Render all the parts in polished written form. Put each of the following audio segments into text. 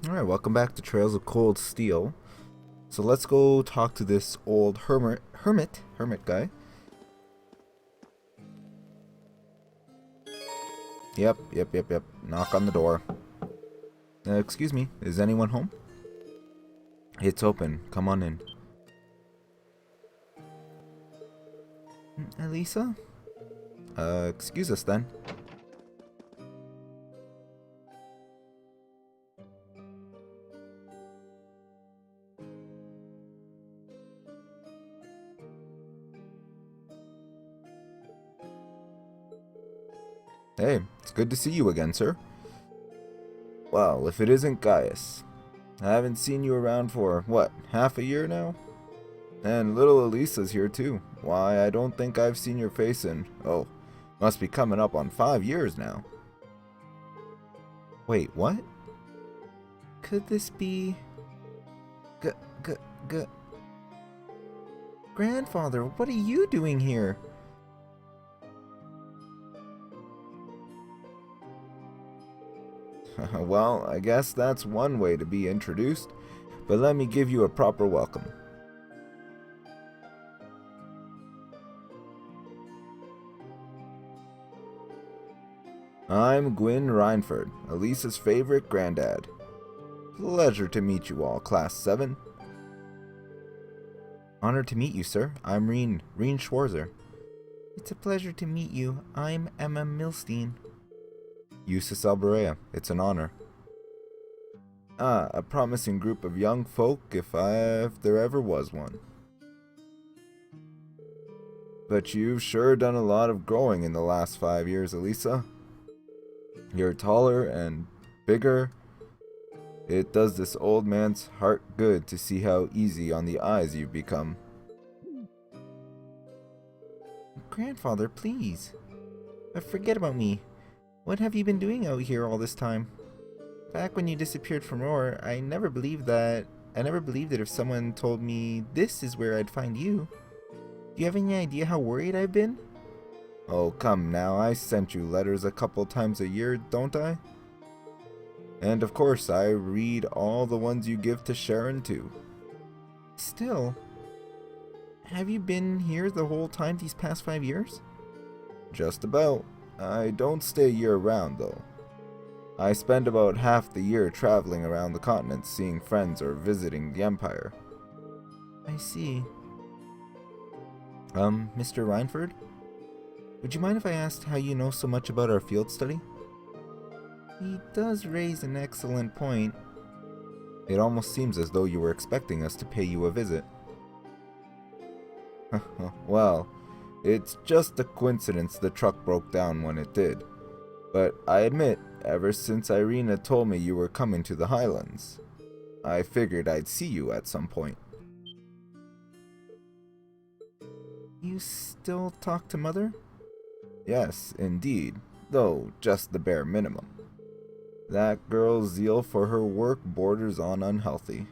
Alright, welcome back to Trails of Cold Steel. So let's go talk to this old hermit guy. Yep. Knock on the door. Excuse me, is anyone home? It's open. Come on in. Elisa? Excuse us then. Hey, it's good to see you again, sir. Well, if it isn't Gaius. I haven't seen you around for, what, half a year now? And little Elisa's here too. Why, I don't think I've seen your face in, must be coming up on 5 years now. Wait, what? Could this be... Grandfather, what are you doing here? Well, I guess that's one way to be introduced, but let me give you a proper welcome. I'm Gwyn Reinford, Elisa's favorite granddad. Pleasure to meet you all, Class 7. Honored to meet you, sir. I'm Reen Schwarzer. It's a pleasure to meet you. I'm Emma Milstein. Eustace Alberea, it's an honor. A promising group of young folk, if there ever was one. But you've sure done a lot of growing in the last 5 years, Elisa. You're taller and bigger. It does this old man's heart good to see how easy on the eyes you've become. Grandfather, please. Forget about me. What have you been doing out here all this time? Back when you disappeared from Roar, I never believed it if someone told me this is where I'd find you. Do you have any idea how worried I've been? Oh, come now, I sent you letters a couple times a year, don't I? And of course, I read all the ones you give to Sharon too. Still, have you been here the whole time these past 5 years? Just about. I don't stay year-round, though. I spend about half the year traveling around the continent seeing friends or visiting the Empire. I see. Mr. Reinford? Would you mind if I asked how you know so much about our field study? He does raise an excellent point. It almost seems as though you were expecting us to pay you a visit. Well, it's just a coincidence the truck broke down when it did. But I admit, ever since Irina told me you were coming to the Highlands, I figured I'd see you at some point. You still talk to Mother? Yes, indeed, though just the bare minimum. That girl's zeal for her work borders on unhealthy.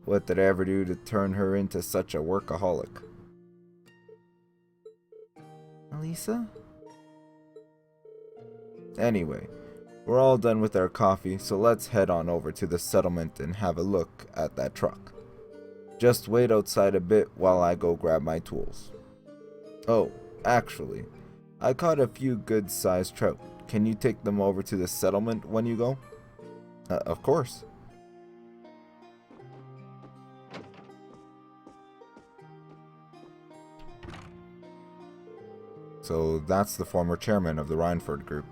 What did I ever do to turn her into such a workaholic? Elisa? Anyway, we're all done with our coffee, so let's head on over to the settlement and have a look at that truck. Just wait outside a bit while I go grab my tools. Oh, actually, I caught a few good-sized trout. Can you take them over to the settlement when you go? Of course. So that's the former chairman of the Reinford Group.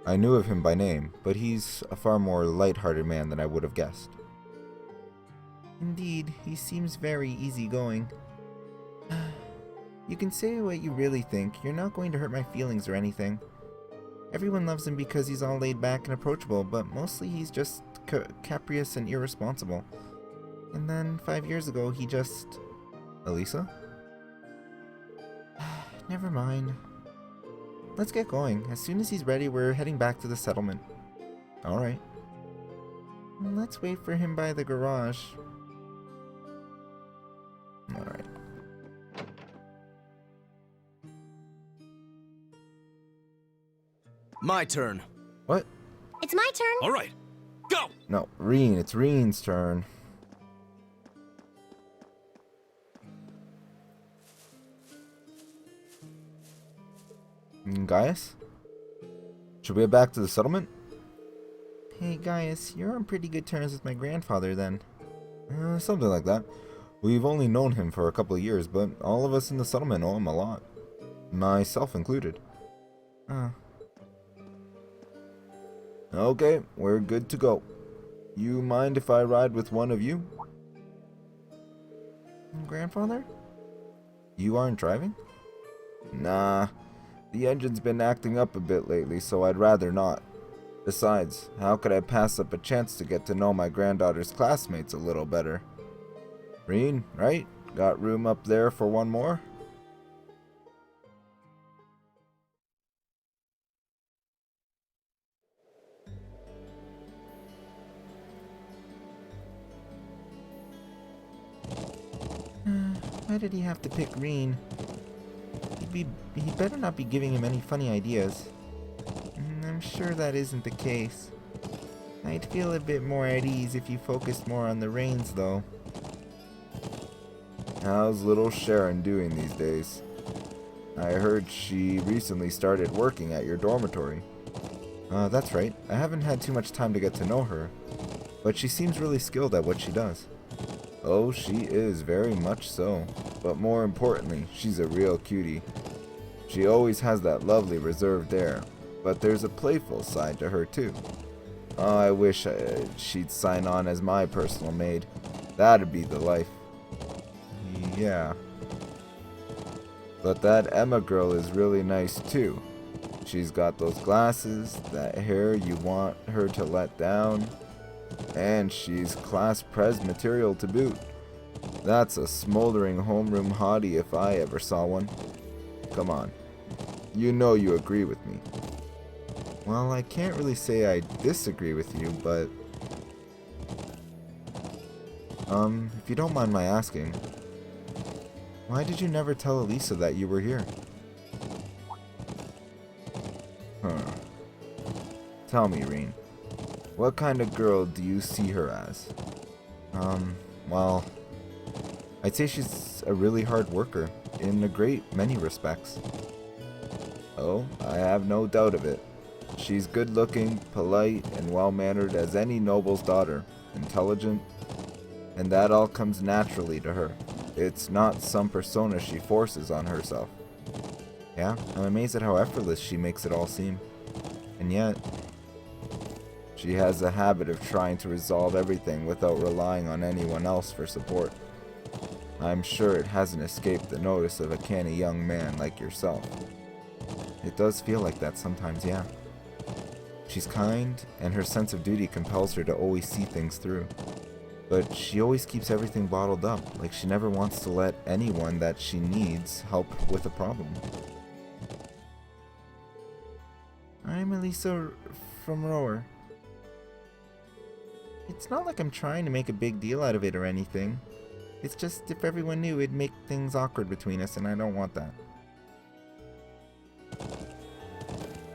I knew of him by name, but he's a far more light-hearted man than I would have guessed. Indeed, he seems very easygoing. You can say what you really think. You're not going to hurt my feelings or anything. Everyone loves him because he's all laid back and approachable, but mostly he's just capricious and irresponsible. And then 5 years ago, he just... Elisa? Never mind. Let's get going. As soon as he's ready, we're heading back to the settlement. Alright. Let's wait for him by the garage. Alright. My turn. What? It's my turn. All right. Go! No, Reen. It's Reen's turn. Gaius? Should we head back to the settlement? Hey, Gaius, you're on pretty good terms with my grandfather, then. Something like that. We've only known him for a couple of years, but all of us in the settlement owe him a lot. Myself included. Okay, we're good to go. You mind if I ride with one of you? Grandfather? You aren't driving? Nah. The engine's been acting up a bit lately, so I'd rather not. Besides, how could I pass up a chance to get to know my granddaughter's classmates a little better? Reen, right? Got room up there for one more? Why did he have to pick Reen? He better not be giving him any funny ideas. I'm sure that isn't the case. I'd feel a bit more at ease if you focused more on the reins, though. How's little Sharon doing these days? I heard she recently started working at your dormitory. That's right. I haven't had too much time to get to know her, but she seems really skilled at what she does. Oh, she is very much so. But more importantly, she's a real cutie. She always has that lovely reserved air, but there's a playful side to her too. Oh, I wish she'd sign on as my personal maid. That'd be the life. Yeah. But that Emma girl is really nice too. She's got those glasses, that hair you want her to let down, and she's class pres material to boot. That's a smoldering homeroom hottie if I ever saw one. Come on. You know you agree with me. Well, I can't really say I disagree with you, but... if you don't mind my asking, why did you never tell Elisa that you were here? Tell me, Reen. What kind of girl do you see her as? Well, I'd say she's a really hard worker, in a great many respects. Oh, I have no doubt of it. She's good-looking, polite, and well-mannered as any noble's daughter, intelligent, and that all comes naturally to her. It's not some persona she forces on herself. Yeah, I'm amazed at how effortless she makes it all seem. And yet, she has a habit of trying to resolve everything without relying on anyone else for support. I'm sure it hasn't escaped the notice of a canny young man like yourself. It does feel like that sometimes, yeah. She's kind, and her sense of duty compels her to always see things through. But she always keeps everything bottled up, like she never wants to let anyone that she needs help with a problem. I'm Elisa from Rower. It's not like I'm trying to make a big deal out of it or anything. It's just if everyone knew, it'd make things awkward between us, and I don't want that.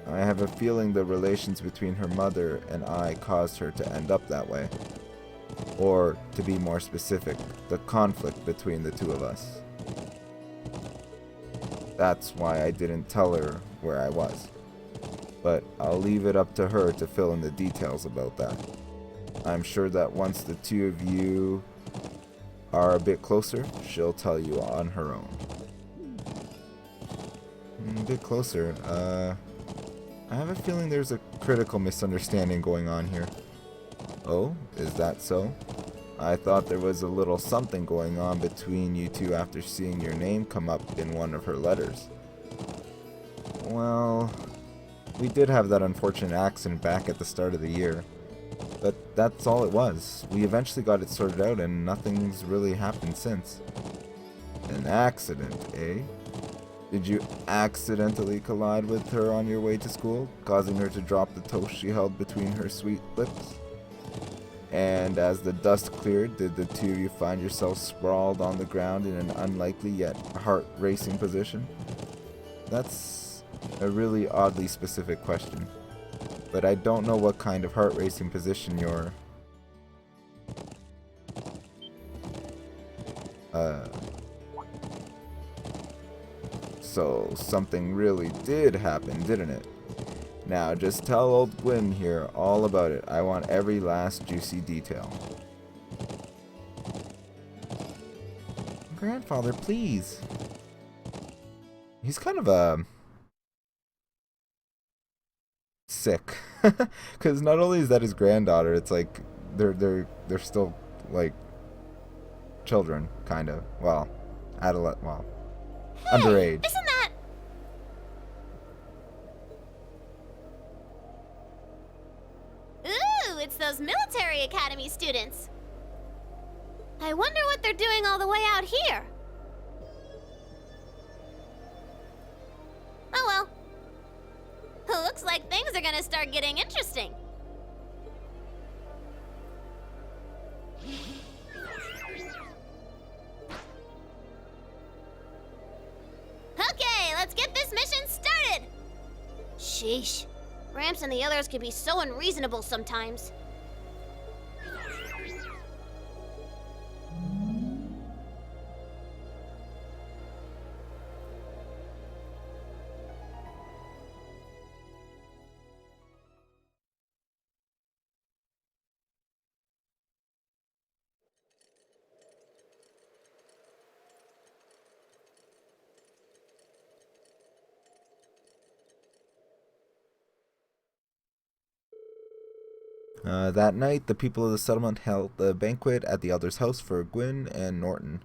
I have a feeling the relations between her mother and I caused her to end up that way. Or, to be more specific, the conflict between the two of us. That's why I didn't tell her where I was. But I'll leave it up to her to fill in the details about that. I'm sure that once the two of you are a bit closer, she'll tell you on her own. A bit closer, I have a feeling there's a critical misunderstanding going on here. Oh, is that so? I thought there was a little something going on between you two after seeing your name come up in one of her letters. Well, we did have that unfortunate accident back at the start of the year. But that's all it was. We eventually got it sorted out and nothing's really happened since. An accident, eh? Did you accidentally collide with her on your way to school, causing her to drop the toast she held between her sweet lips? And as the dust cleared, did the two of you find yourselves sprawled on the ground in an unlikely yet heart-racing position? That's a really oddly specific question. but I don't know what kind of heart racing position you're so something really did happen, didn't it? Now just tell old Gwyn here all about it. I want every last juicy detail. Grandfather, please. He's kind of sick, because not only is that his granddaughter, it's like they're still like children, kind of. Well, Hey, underage. isn't that... Ooh, it's those military academy students. I wonder what they're doing all the way out here. Oh well. Looks like things are gonna start getting interesting. Okay, let's get this mission started! Sheesh. Gramps and the others can be so unreasonable sometimes. That night, the people of the settlement held a banquet at the elder's house for Gwyn and Norton.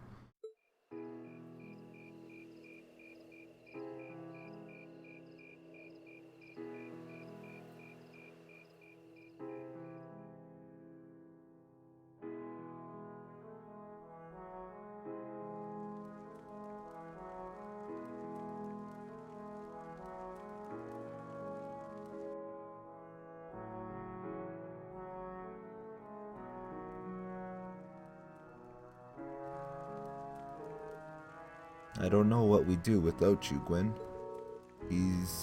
I don't know what we'd do without you, Gwyn.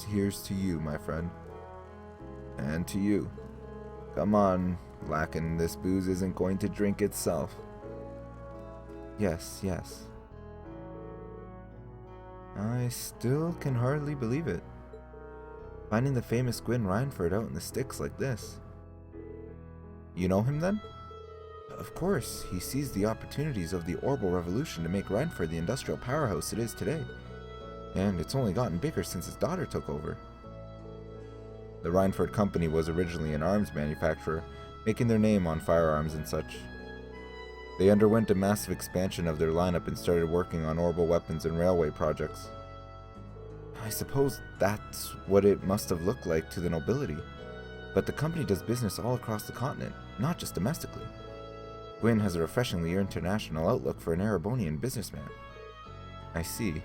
Here's to you, my friend. And to you. Come on, Lacken, this booze isn't going to drink itself. Yes, yes. I still can hardly believe it. Finding the famous Gwyn Reinford out in the sticks like this. You know him then? Of course, he seized the opportunities of the Orbital Revolution to make Reinford the industrial powerhouse it is today. And it's only gotten bigger since his daughter took over. The Reinford Company was originally an arms manufacturer, making their name on firearms and such. They underwent a massive expansion of their lineup and started working on orbital weapons and railway projects. I suppose that's what it must have looked like to the nobility. But the company does business all across the continent, not just domestically. Gwyn has a refreshingly international outlook for an Erebonian businessman. I see.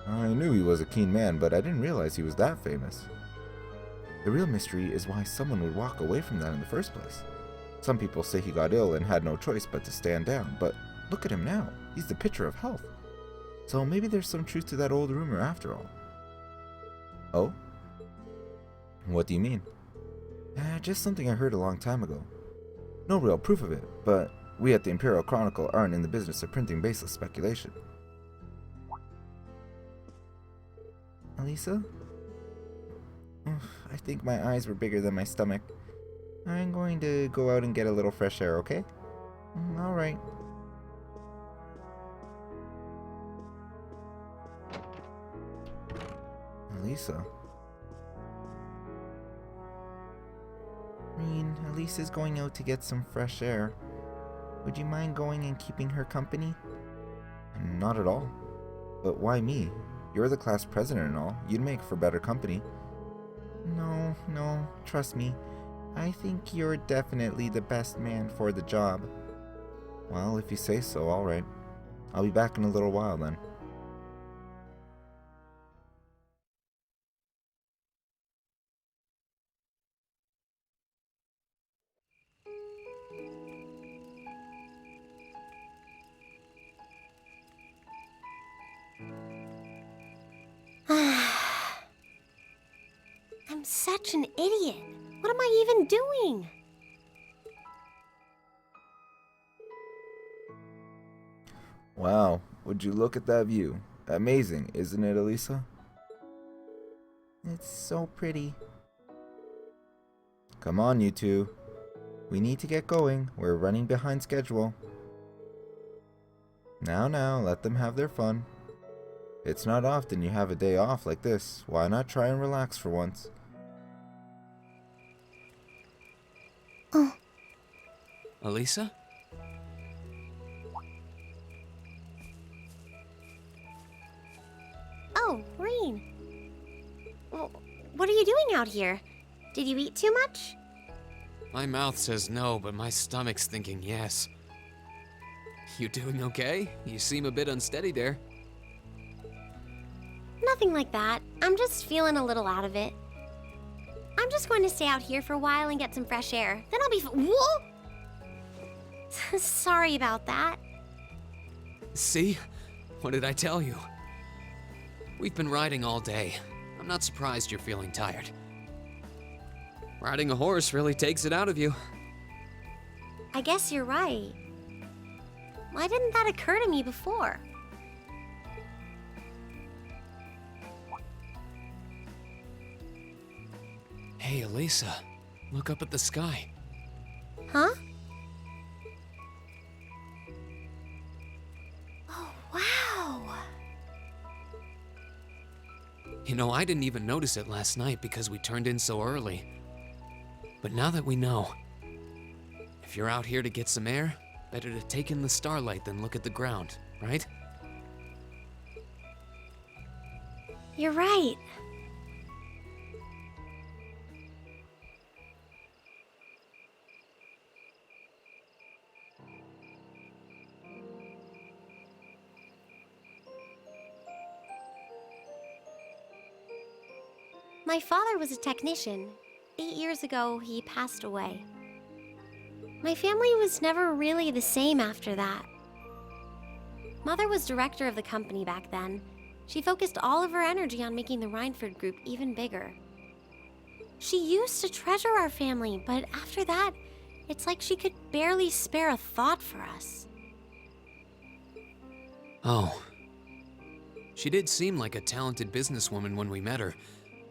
I knew he was a keen man, but I didn't realize he was that famous. The real mystery is why someone would walk away from that in the first place. Some people say he got ill and had no choice but to stand down, but look at him now. He's the picture of health. So maybe there's some truth to that old rumor after all. Oh? What do you mean? Just something I heard a long time ago. No real proof of it, but we at the Imperial Chronicle aren't in the business of printing baseless speculation. Elisa? I think my eyes were bigger than my stomach. I'm going to go out and get a little fresh air, okay? Alright. Elisa? Elisa's going out to get some fresh air. Would you mind going and keeping her company? Not at all. But why me? You're the class president and all. You'd make for better company. No, trust me. I think you're definitely the best man for the job. Well, if you say so, alright. I'll be back in a little while then. I'm I'm such an idiot. What am I even doing? Wow, would you look at that view? Amazing, isn't it, Elisa? It's so pretty. Come on, you two. We need to get going. We're running behind schedule. Now, let them have their fun. It's not often you have a day off like this. Why not try and relax for once? Oh. Elisa? Oh, Rean. What are you doing out here? Did you eat too much? My mouth says no, but my stomach's thinking yes. You doing okay? You seem a bit unsteady there. Nothing like that. I'm just feeling a little out of it. I'm just going to stay out here for a while and get some fresh air. Then I'll be Whoa! Sorry about that. See? What did I tell you? We've been riding all day. I'm not surprised you're feeling tired. Riding a horse really takes it out of you. I guess you're right. Why didn't that occur to me before? Hey, Elisa, look up at the sky. Huh? Oh, wow. You know, I didn't even notice it last night because we turned in so early. But now that we know, if you're out here to get some air, better to take in the starlight than look at the ground, right? You're right. My father was a technician. 8 years ago, he passed away. My family was never really the same after that. Mother was director of the company back then. She focused all of her energy on making the Rhineford Group even bigger. She used to treasure our family, but after that, it's like she could barely spare a thought for us. Oh. She did seem like a talented businesswoman when we met her.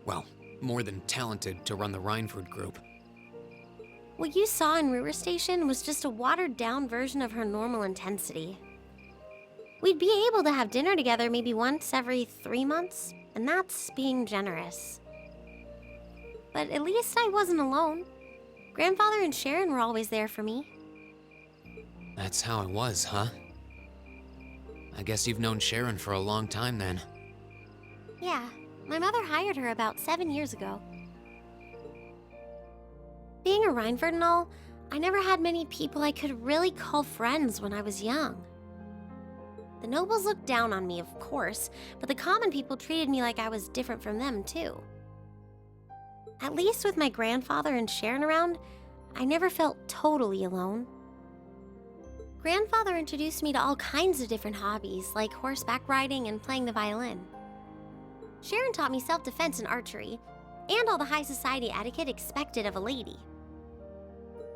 Well, more than talented to run the Rhineford Group. What you saw in Ruhr Station was just a watered-down version of her normal intensity. We'd be able to have dinner together maybe once every 3 months, and that's being generous. But at least I wasn't alone. Grandfather and Sharon were always there for me. That's how it was, huh? I guess you've known Sharon for a long time then. Yeah, my mother hired her about 7 years ago. Being a Rhineford and all, I never had many people I could really call friends when I was young. The nobles looked down on me, of course, but the common people treated me like I was different from them, too. At least with my grandfather and Sharon around, I never felt totally alone. Grandfather introduced me to all kinds of different hobbies, like horseback riding and playing the violin. Sharon taught me self-defense and archery, and all the high society etiquette expected of a lady.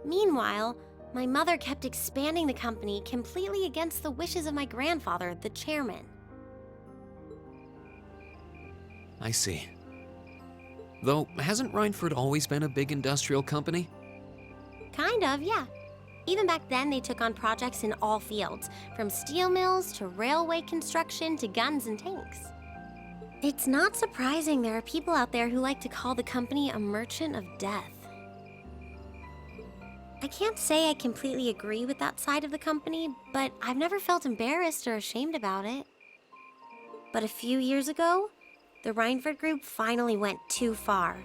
Meanwhile, my mother kept expanding the company completely against the wishes of my grandfather, the chairman. I see. Though, hasn't Rhineford always been a big industrial company? Kind of, yeah. Even back then, they took on projects in all fields, from steel mills to railway construction to guns and tanks. It's not surprising there are people out there who like to call the company a merchant of death. I can't say I completely agree with that side of the company, but I've never felt embarrassed or ashamed about it. But a few years ago, the Rhineford Group finally went too far.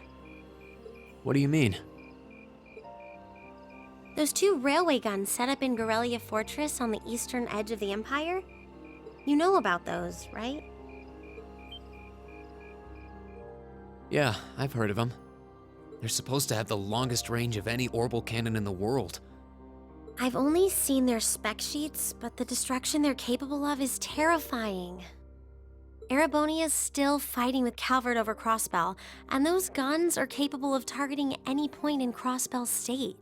What do you mean? Those 2 railway guns set up in Gorelia Fortress on the eastern edge of the Empire? You know about those, right? Yeah, I've heard of them. They're supposed to have the longest range of any orbital cannon in the world. I've only seen their spec sheets, but the destruction they're capable of is terrifying. Erebonia's still fighting with Calvert over Crossbell, and those guns are capable of targeting any point in Crossbell State.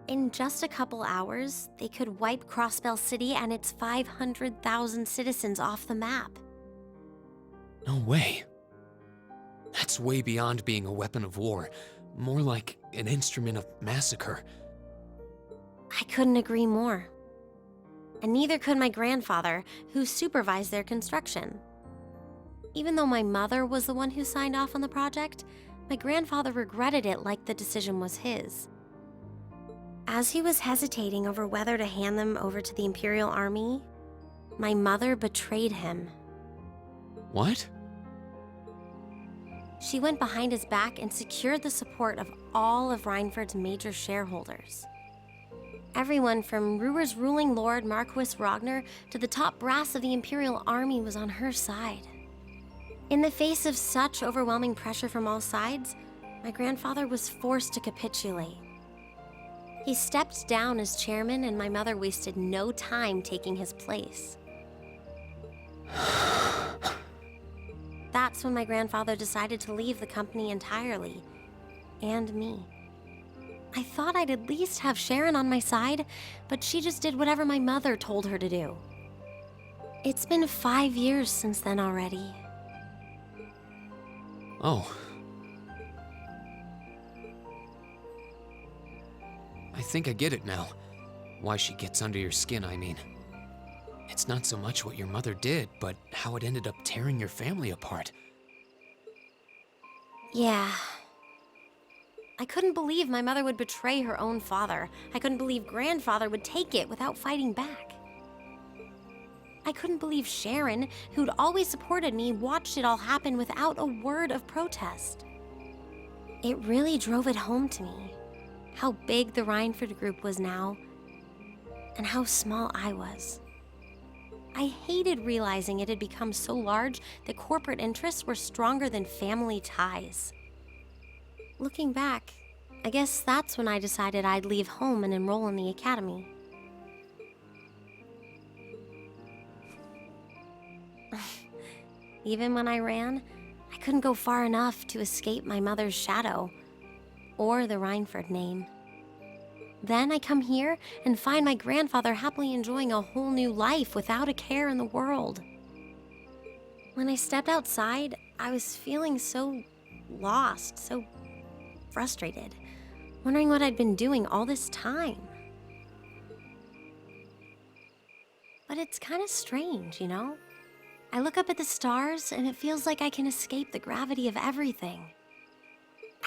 In just a couple hours, they could wipe Crossbell City and its 500,000 citizens off the map. No way. That's way beyond being a weapon of war, more like an instrument of massacre. I couldn't agree more. And neither could my grandfather, who supervised their construction. Even though my mother was the one who signed off on the project, my grandfather regretted it like the decision was his. As he was hesitating over whether to hand them over to the Imperial Army, my mother betrayed him. What? She went behind his back and secured the support of all of Reinford's major shareholders. Everyone from Ruhr's ruling lord Marquis Ragnar to the top brass of the Imperial Army was on her side. In the face of such overwhelming pressure from all sides, my grandfather was forced to capitulate. He stepped down as chairman, and my mother wasted no time taking his place. That's when my grandfather decided to leave the company entirely, and me. I thought I'd at least have Sharon on my side, but she just did whatever my mother told her to do. It's been 5 years since then already. Oh. I think I get it now. Why she gets under your skin, I mean. It's not so much what your mother did, but how it ended up tearing your family apart. Yeah. I couldn't believe my mother would betray her own father. I couldn't believe grandfather would take it without fighting back. I couldn't believe Sharon, who'd always supported me, watched it all happen without a word of protest. It really drove it home to me, how big the Reinford group was now, and how small I was. I hated realizing it had become so large that corporate interests were stronger than family ties. Looking back, I guess that's when I decided I'd leave home and enroll in the academy. Even when I ran, I couldn't go far enough to escape my mother's shadow, or the Reinford name. Then I come here and find my grandfather happily enjoying a whole new life without a care in the world. When I stepped outside, I was feeling so lost, so frustrated, wondering what I'd been doing all this time. But it's kind of strange, you know? I look up at the stars and it feels like I can escape the gravity of everything.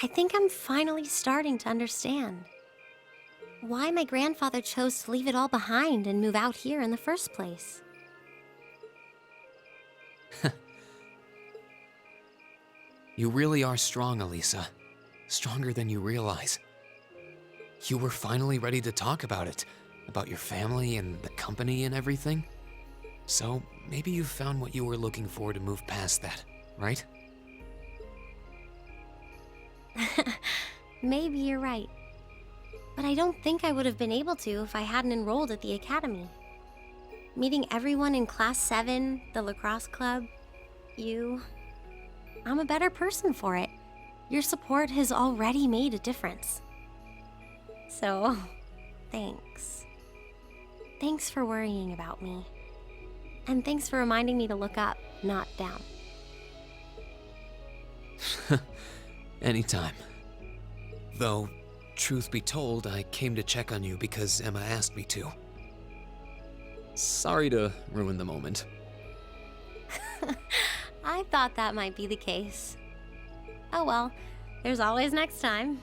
I think I'm finally starting to understand why my grandfather chose to leave it all behind and move out here in the first place. You really are strong, Elisa. Stronger than you realize. You were finally ready to talk about it, about your family and the company and everything. So maybe you found what you were looking for to move past that, right? Maybe you're right. But I don't think I would have been able to if I hadn't enrolled at the academy. Meeting everyone in Class 7, the lacrosse club, you... I'm a better person for it. Your support has already made a difference. So, thanks. Thanks for worrying about me. And thanks for reminding me to look up, not down. Anytime. Though, truth be told, I came to check on you because Emma asked me to. Sorry to ruin the moment. I thought that might be the case. Oh well, there's always next time.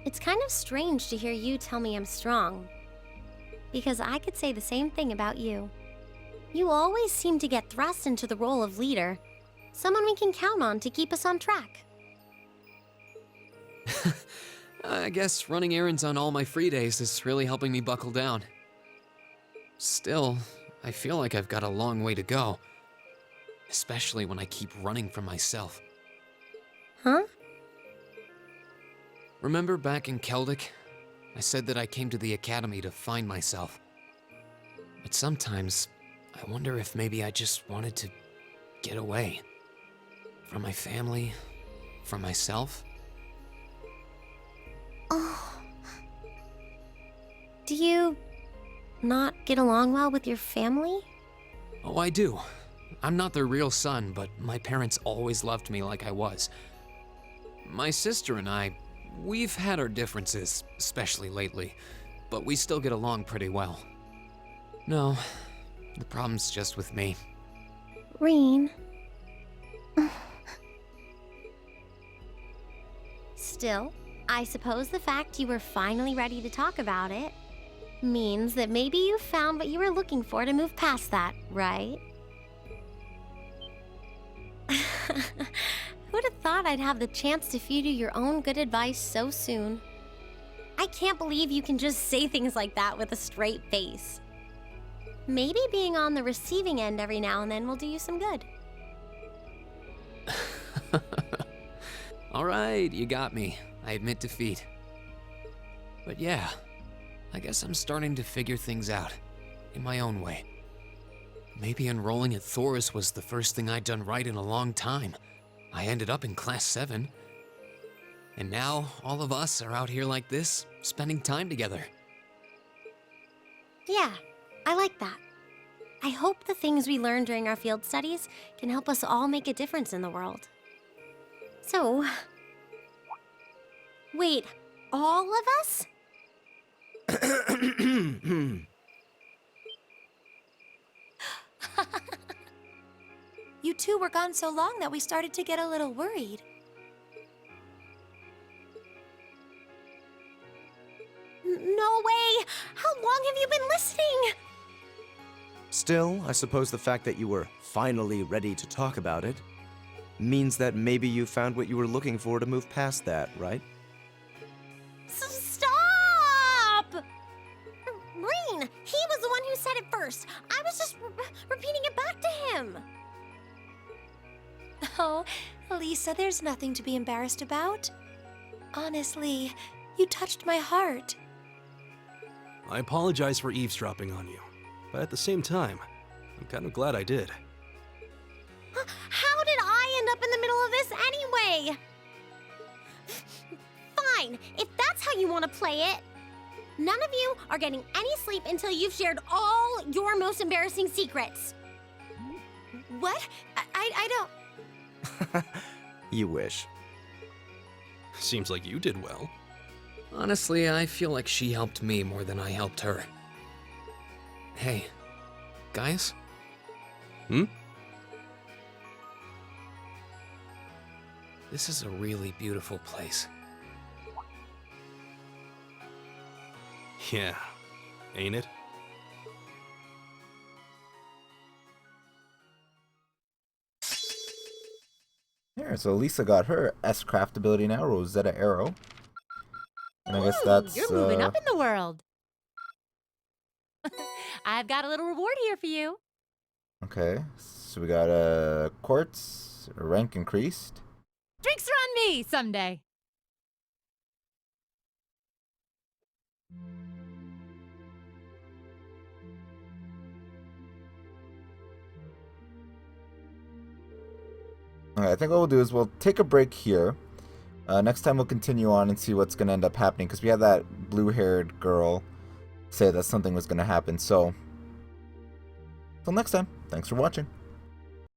It's kind of strange to hear you tell me I'm strong, because I could say the same thing about you. You always seem to get thrust into the role of leader, someone we can count on to keep us on track. I guess running errands on all my free days is really helping me buckle down. Still, I feel like I've got a long way to go, especially when I keep running from myself. Huh? Remember back in Keldic? I said that I came to the academy to find myself. But sometimes, I wonder if maybe I just wanted to get away. From my family, from myself. Oh. Do you not get along well with your family? Oh, I do. I'm not their real son, but my parents always loved me like I was. My sister and I, we've had our differences, especially lately, but we still get along pretty well. No, the problem's just with me. Rean. Still, I suppose the fact you were finally ready to talk about it means that maybe you found what you were looking for to move past that, right? Who'd have thought I'd have the chance to feed you your own good advice so soon? I can't believe you can just say things like that with a straight face. Maybe being on the receiving end every now and then will do you some good. All right, you got me. I admit defeat. But yeah, I guess I'm starting to figure things out, in my own way. Maybe enrolling at Thoris was the first thing I'd done right in a long time. I ended up in Class 7. And now, all of us are out here like this, spending time together. Yeah, I like that. I hope the things we learned during our field studies can help us all make a difference in the world. So... Wait, all of us? You two were gone so long that we started to get a little worried. No way! How long have you been listening? Still, I suppose the fact that you were finally ready to talk about it means that maybe you found what you were looking for to move past that, right? Stop! Rean, he was the one who said it first. I was just repeating it back to him. Oh, Lisa, there's nothing to be embarrassed about. Honestly, you touched my heart. I apologize for eavesdropping on you, but at the same time, I'm kind of glad I did. How did I end up in the middle of this anyway? Fine, if that's how you want to play it. None of you are getting any sleep until you've shared all your most embarrassing secrets. What? I don't... You wish. Seems like you did well. Honestly, I feel like she helped me more than I helped her. Hey, Gaius? Hmm? This is a really beautiful place. Yeah, ain't it? There, so Lisa got her S-Craft ability now, Rosetta Arrow. And I guess that's... You're moving up in the world. I've got a little reward here for you. Okay, so we got a quartz, a rank increased. Drinks are on me someday. Alright, I think what we'll do is we'll take a break here. Next time we'll continue on and see what's going to end up happening, because we had that blue-haired girl say that something was going to happen. So, till next time, thanks for watching.